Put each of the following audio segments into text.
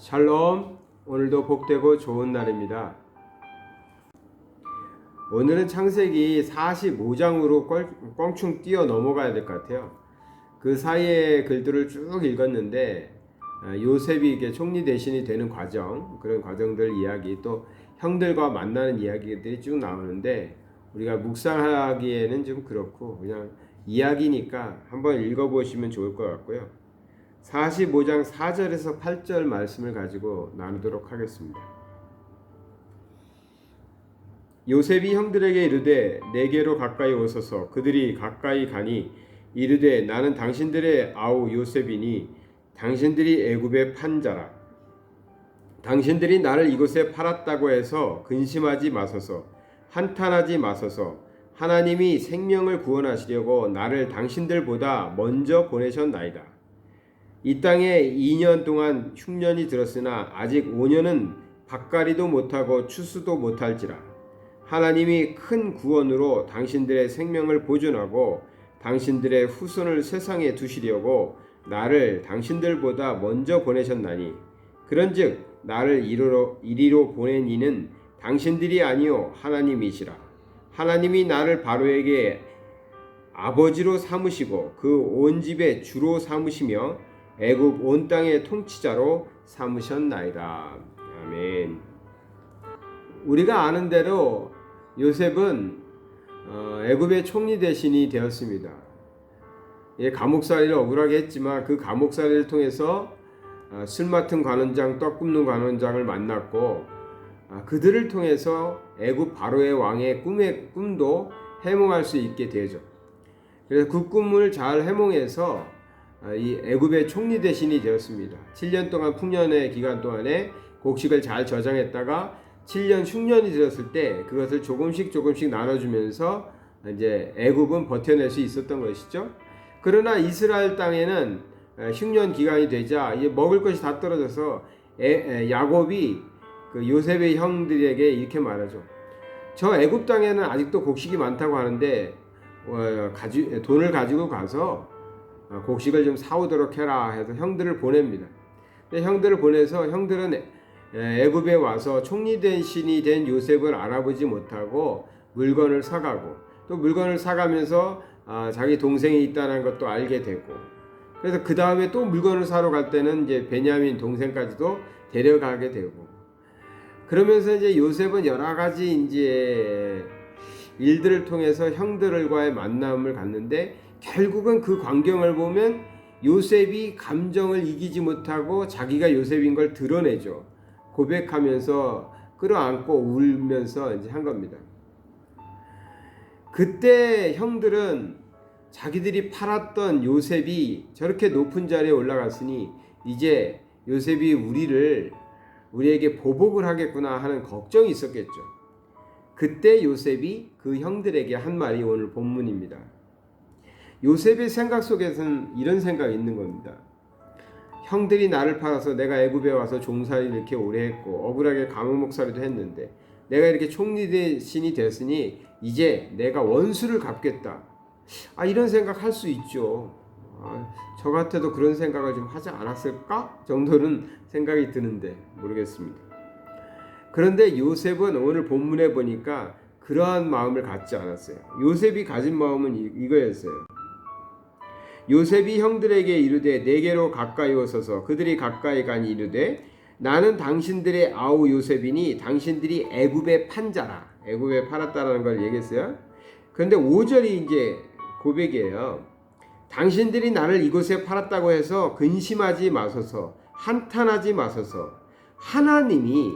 샬롬. 오늘도 복되고 좋은 날입니다. 오늘은 창세기 45장으로 껑충 뛰어 넘어가야 될 것 같아요. 그 사이에 글들을 쭉 읽었는데 요셉이 이게 총리 대신이 되는 과정, 그런 과정들 이야기, 또 형들과 만나는 이야기들이 쭉 나오는데 우리가 묵상하기에는 좀 그렇고 그냥 이야기니까 한번 읽어보시면 좋을 것 같고요. 45장 4절에서 8절 말씀을 가지고 나누도록 하겠습니다. 요셉이 형들에게 이르되 내게로 가까이 오소서. 그들이 가까이 가니 이르되 나는 당신들의 아우 요셉이니 당신들이 애굽의 판자라. 당신들이 나를 이곳에 팔았다고 해서 근심하지 마소서. 한탄하지 마소서. 하나님이 생명을 구원하시려고 나를 당신들보다 먼저 보내셨나이다. 이 땅에 2년 동안 흉년이 들었으나 아직 5년은 밭갈이도 못하고 추수도 못할지라. 하나님이 큰 구원으로 당신들의 생명을 보존하고 당신들의 후손을 세상에 두시려고 나를 당신들보다 먼저 보내셨나니 그런즉 나를 이리로 보낸 이는 당신들이 아니요 하나님이시라. 하나님이 나를 바로에게 아버지로 삼으시고 그 온 집의 주로 삼으시며 애굽 온 땅의 통치자로 삼으셨나이다. 아멘. 우리가 아는 대로 요셉은 애굽의 총리 대신이 되었습니다. 감옥살이를 억울하게 했지만 그 감옥살이를 통해서 술 맡은 관원장, 떡 굽는 관원장을 만났고 그들을 통해서 애굽 바로의 왕의 꿈도 해몽할 수 있게 되죠. 그래서 그 꿈을 잘 해몽해서 이 애굽의 총리 대신이 되었습니다. 7년 동안 풍년의 기간 동안에 곡식을 잘 저장했다가 7년 흉년이 들었을 때 그것을 조금씩 나눠주면서 이제 애굽은 버텨낼 수 있었던 것이죠. 그러나 이스라엘 땅에는 흉년 기간이 되자 이제 먹을 것이 다 떨어져서 야곱이 그 요셉의 형들에게 이렇게 말하죠. 저 애굽 땅에는 아직도 곡식이 많다고 하는데 돈을 가지고 가서 곡식을 좀 사오도록 해라 해서 형들을 보냅니다. 형들을 보내서 형들은 애굽에 와서 총리 대신이 된 요셉을 알아보지 못하고 물건을 사가고 또 물건을 사가면서 자기 동생이 있다는 것도 알게 되고 그래서 그 다음에 또 물건을 사러 갈 때는 이제 베냐민 동생까지도 데려가게 되고 그러면서 이제 요셉은 여러 가지 이제 일들을 통해서 형들과의 만남을 갖는데 결국은 그 광경을 보면 요셉이 감정을 이기지 못하고 자기가 요셉인 걸 드러내죠. 고백하면서 끌어안고 울면서 이제 한 겁니다. 그때 형들은 자기들이 팔았던 요셉이 저렇게 높은 자리에 올라갔으니 이제 요셉이 우리에게 보복을 하겠구나 하는 걱정이 있었겠죠. 그때 요셉이 그 형들에게 한 말이 오늘 본문입니다. 요셉의 생각 속에서는 이런 생각이 있는 겁니다. 형들이 나를 팔아서 내가 애굽에 와서 종살이를 이렇게 오래 했고 억울하게 감옥 목살이도 했는데 내가 이렇게 총리 대신이 됐으니 이제 내가 원수를 갚겠다. 이런 생각 할 수 있죠. 저 같아도 그런 생각을 좀 하지 않았을까? 정도는 생각이 드는데 모르겠습니다. 그런데 요셉은 오늘 본문에 보니까 그러한 마음을 갖지 않았어요. 요셉이 가진 마음은 이거였어요. 요셉이 형들에게 이르되 내게로 가까이 오소서. 그들이 가까이 가니 이르되 나는 당신들의 아우 요셉이니 당신들이 애굽의 판자라. 애굽에 팔았다라는 걸 얘기했어요. 그런데 5절이 이제 고백이에요. 당신들이 나를 이곳에 팔았다고 해서 근심하지 마소서. 한탄하지 마소서. 하나님이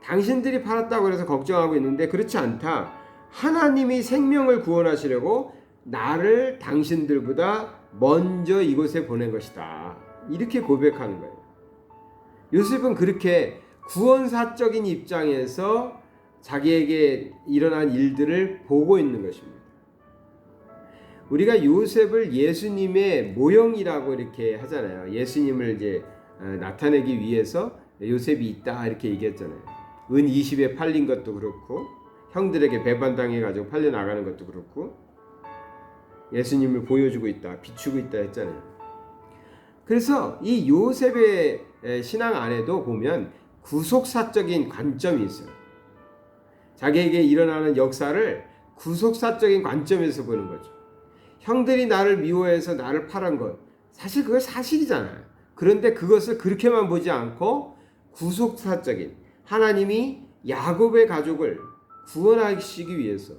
당신들이 팔았다고 해서 걱정하고 있는데 그렇지 않다. 하나님이 생명을 구원하시려고 나를 당신들보다 먼저 이곳에 보낸 것이다. 이렇게 고백하는 거예요. 요셉은 그렇게 구원사적인 입장에서 자기에게 일어난 일들을 보고 있는 것입니다. 우리가 요셉을 예수님의 모형이라고 이렇게 하잖아요. 예수님을 이제 나타내기 위해서 요셉이 있다 이렇게 얘기했잖아요. 은 20에 팔린 것도 그렇고 형들에게 배반당해 가지고 팔려 나가는 것도 그렇고 예수님을 보여주고 있다, 비추고 있다 했잖아요. 그래서 이 요셉의 신앙 안에도 보면 구속사적인 관점이 있어요. 자기에게 일어나는 역사를 구속사적인 관점에서 보는 거죠. 형들이 나를 미워해서 나를 팔은 것, 사실 그거 사실이잖아요. 그런데 그것을 그렇게만 보지 않고 구속사적인, 하나님이 야곱의 가족을 구원하시기 위해서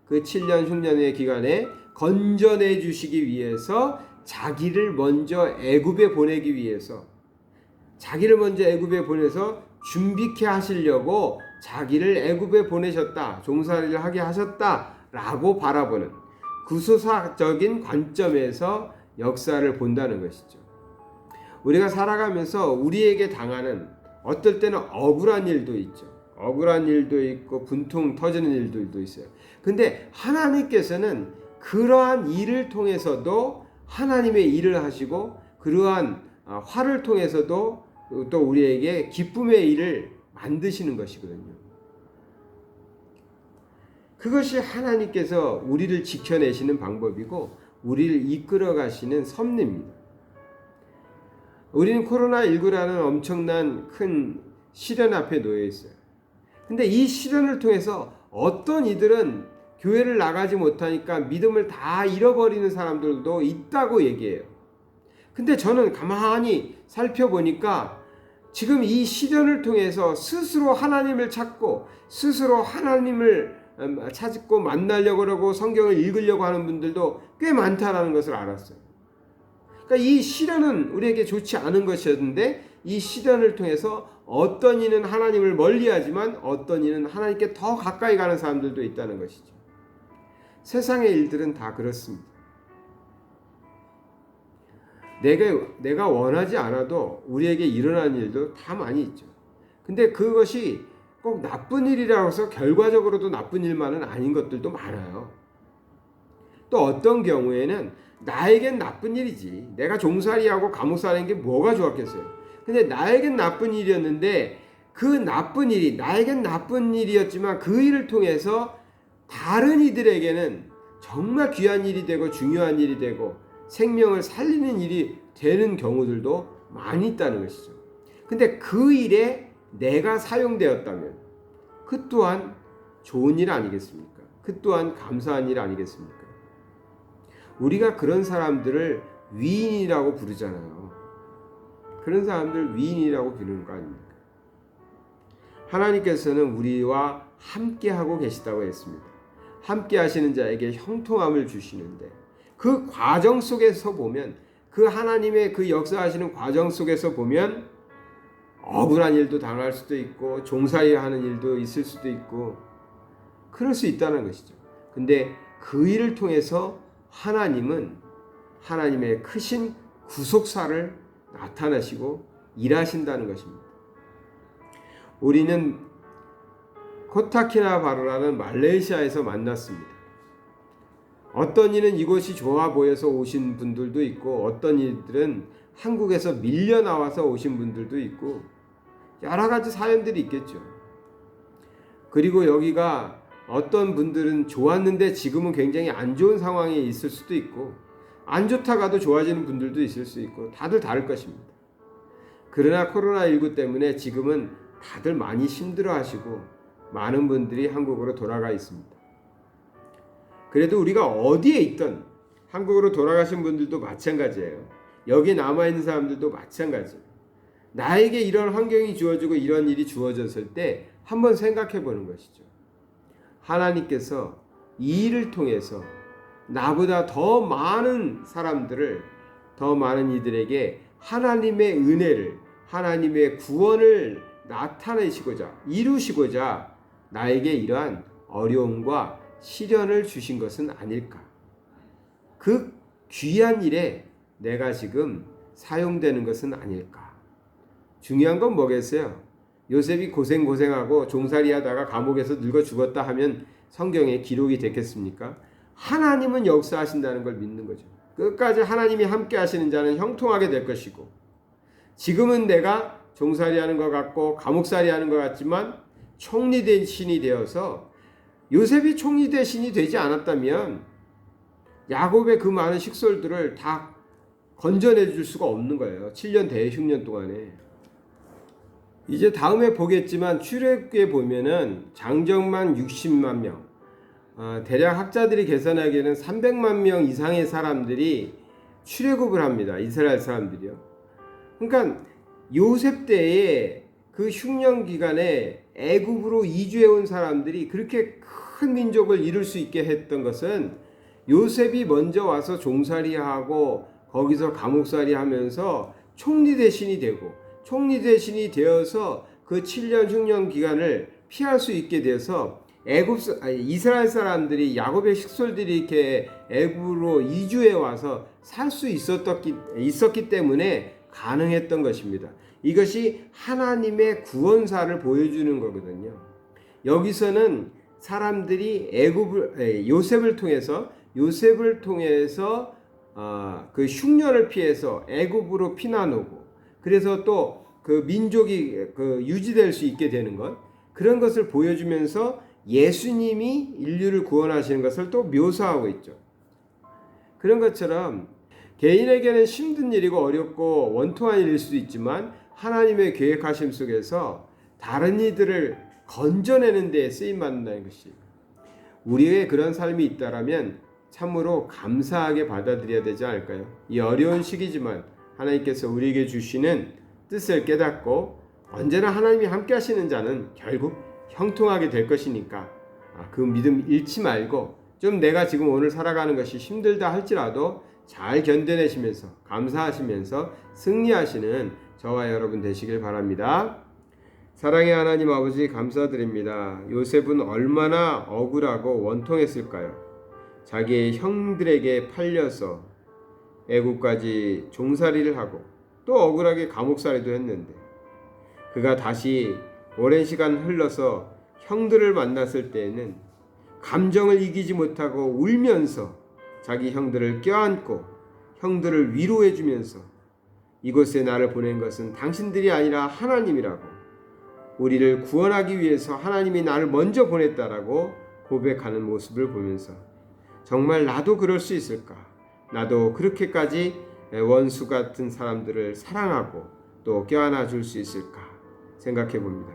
그 7년 흉년의 기간에 건져내 주시기 위해서 자기를 먼저 애굽에 보내기 위해서, 자기를 먼저 애굽에 보내서 준비케 하시려고 자기를 애굽에 보내셨다, 종살이를 하게 하셨다라고 바라보는 구속사적인 관점에서 역사를 본다는 것이죠. 우리가 살아가면서 우리에게 당하는, 어떨 때는 억울한 일도 있죠. 억울한 일도 있고 분통 터지는 일들도 있어요. 근데 하나님께서는 그러한 일을 통해서도 하나님의 일을 하시고, 그러한 화를 통해서도 또 우리에게 기쁨의 일을 만드시는 것이거든요. 그것이 하나님께서 우리를 지켜내시는 방법이고 우리를 이끌어 가시는 섭리입니다. 우리는 코로나19라는 엄청난 큰 시련 앞에 놓여 있어요. 근데 이 시련을 통해서 어떤 이들은 교회를 나가지 못하니까 믿음을 다 잃어버리는 사람들도 있다고 얘기해요. 근데 저는 가만히 살펴보니까 지금 이 시련을 통해서 스스로 하나님을 찾고 스스로 하나님을 찾고 만나려고 하고 성경을 읽으려고 하는 분들도 꽤 많다라는 것을 알았어요. 그러니까 이 시련은 우리에게 좋지 않은 것이었는데 이 시련을 통해서 어떤 이는 하나님을 멀리하지만 어떤 이는 하나님께 더 가까이 가는 사람들도 있다는 것이죠. 세상의 일들은 다 그렇습니다. 내가 원하지 않아도 우리에게 일어나는 일도 다 많이 있죠. 근데 그것이 꼭 나쁜 일이라고 해서 결과적으로도 나쁜 일만은 아닌 것들도 많아요. 또 어떤 경우에는 나에겐 나쁜 일이지, 내가 종살이하고 감옥 사는 게 뭐가 좋았겠어요. 근데 나에겐 나쁜 일이었는데 그 나쁜 일이 나에겐 나쁜 일이었지만 그 일을 통해서 다른 이들에게는 정말 귀한 일이 되고 중요한 일이 되고 생명을 살리는 일이 되는 경우들도 많이 있다는 것이죠. 근데 그 일에 내가 사용되었다면 그 또한 좋은 일 아니겠습니까? 그 또한 감사한 일 아니겠습니까? 우리가 그런 사람들을 위인이라고 부르잖아요. 그런 사람들 위인이라고 부르는 거 아닙니까? 하나님께서는 우리와 함께하고 계시다고 했습니다. 함께 하시는 자에게 형통함을 주시는데 그 과정 속에서 보면, 그 하나님의 그 역사하시는 과정 속에서 보면 억울한 일도 당할 수도 있고 종살이 하는 일도 있을 수도 있고 그럴 수 있다는 것이죠. 근데 그 일을 통해서 하나님은 하나님의 크신 구속사를 나타내시고 일하신다는 것입니다. 우리는 코타키나바루라는 말레이시아에서 만났습니다. 어떤 이는 이곳이 좋아 보여서 오신 분들도 있고 어떤 이들은 한국에서 밀려 나와서 오신 분들도 있고 여러 가지 사연들이 있겠죠. 그리고 여기가 어떤 분들은 좋았는데 지금은 굉장히 안 좋은 상황에 있을 수도 있고 안 좋다가도 좋아지는 분들도 있을 수 있고 다들 다를 것입니다. 그러나 코로나19 때문에 지금은 다들 많이 힘들어하시고 많은 분들이 한국으로 돌아가 있습니다. 그래도 우리가 어디에 있든 한국으로 돌아가신 분들도 마찬가지예요. 여기 남아있는 사람들도 마찬가지예요. 나에게 이런 환경이 주어지고 이런 일이 주어졌을 때 한번 생각해 보는 것이죠. 하나님께서 이 일을 통해서 나보다 더 많은 사람들을, 더 많은 이들에게 하나님의 은혜를, 하나님의 구원을 나타내시고자, 이루시고자 나에게 이러한 어려움과 시련을 주신 것은 아닐까. 그 귀한 일에 내가 지금 사용되는 것은 아닐까. 중요한 건 뭐겠어요? 요셉이 고생하고 종살이 하다가 감옥에서 늙어 죽었다 하면 성경에 기록이 됐겠습니까? 하나님은 역사하신다는 걸 믿는 거죠. 끝까지 하나님이 함께 하시는 자는 형통하게 될 것이고, 지금은 내가 종살이 하는 것 같고 감옥살이 하는 것 같지만 총리 대신이 되어서, 요셉이 총리 대신이 되지 않았다면 야곱의 그 많은 식솔들을 다 건져내 줄 수가 없는 거예요. 7년 대흉년 동안에. 이제 다음에 보겠지만 출애굽기에 보면은 장정만 60만 명, 대략 학자들이 계산하기에는 300만 명 이상의 사람들이 출애굽을 합니다. 이스라엘 사람들이요. 그러니까 요셉 때에 그 흉년 기간에 애굽으로 이주해 온 사람들이 그렇게 큰 민족을 이룰 수 있게 했던 것은 요셉이 먼저 와서 종살이하고 거기서 감옥살이 하면서 총리 대신이 되고, 총리 대신이 되어서 그 7년 흉년 기간을 피할 수 있게 돼서 이스라엘 사람들이, 야곱의 식솔들이 이렇게 애굽으로 이주해 와서 살 수 있었기 때문에 가능했던 것입니다. 이것이 하나님의 구원사를 보여주는 거거든요. 여기서는 사람들이 요셉을 통해서 그 흉년을 피해서 애굽으로 피난 오고, 그래서 또 그 민족이 유지될 수 있게 되는 것, 그런 것을 보여주면서 예수님이 인류를 구원하시는 것을 또 묘사하고 있죠. 그런 것처럼 개인에게는 힘든 일이고 어렵고 원통한 일일 수도 있지만 하나님의 계획하심 속에서 다른 이들을 건져내는 데 쓰임받는다는 것이, 우리의 그런 삶이 있다라면 참으로 감사하게 받아들여야 되지 않을까요? 이 어려운 시기지만 하나님께서 우리에게 주시는 뜻을 깨닫고 언제나 하나님이 함께 하시는 자는 결국 형통하게 될 것이니까 그 믿음 잃지 말고, 좀 내가 지금 오늘 살아가는 것이 힘들다 할지라도 잘 견뎌내시면서 감사하시면서 승리하시는 저와 여러분 되시길 바랍니다. 사랑의 하나님 아버지, 감사드립니다. 요셉은 얼마나 억울하고 원통했을까요? 자기의 형들에게 팔려서 애국까지 종살이를 하고 또 억울하게 감옥살이도 했는데, 그가 다시 오랜 시간 흘러서 형들을 만났을 때에는 감정을 이기지 못하고 울면서 자기 형들을 껴안고 형들을 위로해 주면서 이곳에 나를 보낸 것은 당신들이 아니라 하나님이라고, 우리를 구원하기 위해서 하나님이 나를 먼저 보냈다라고 고백하는 모습을 보면서 정말 나도 그럴 수 있을까? 나도 그렇게까지 원수 같은 사람들을 사랑하고 또 껴안아 줄 수 있을까 생각해 봅니다.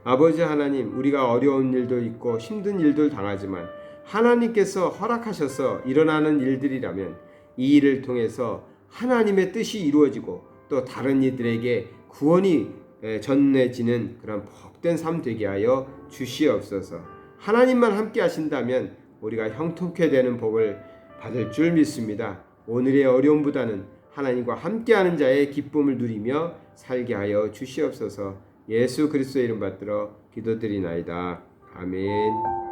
아버지 하나님, 우리가 어려운 일도 있고 힘든 일도 당하지만 하나님께서 허락하셔서 일어나는 일들이라면 이 일을 통해서 하나님의 뜻이 이루어지고 또 다른 이들에게 구원이 전해지는 그런 복된 삶 되게 하여 주시옵소서. 하나님만 함께 하신다면 우리가 형통케 되는 복을 받을 줄 믿습니다. 오늘의 어려움보다는 하나님과 함께하는 자의 기쁨을 누리며 살게 하여 주시옵소서. 예수 그리스도의 이름 받들어 기도드리나이다. 아멘.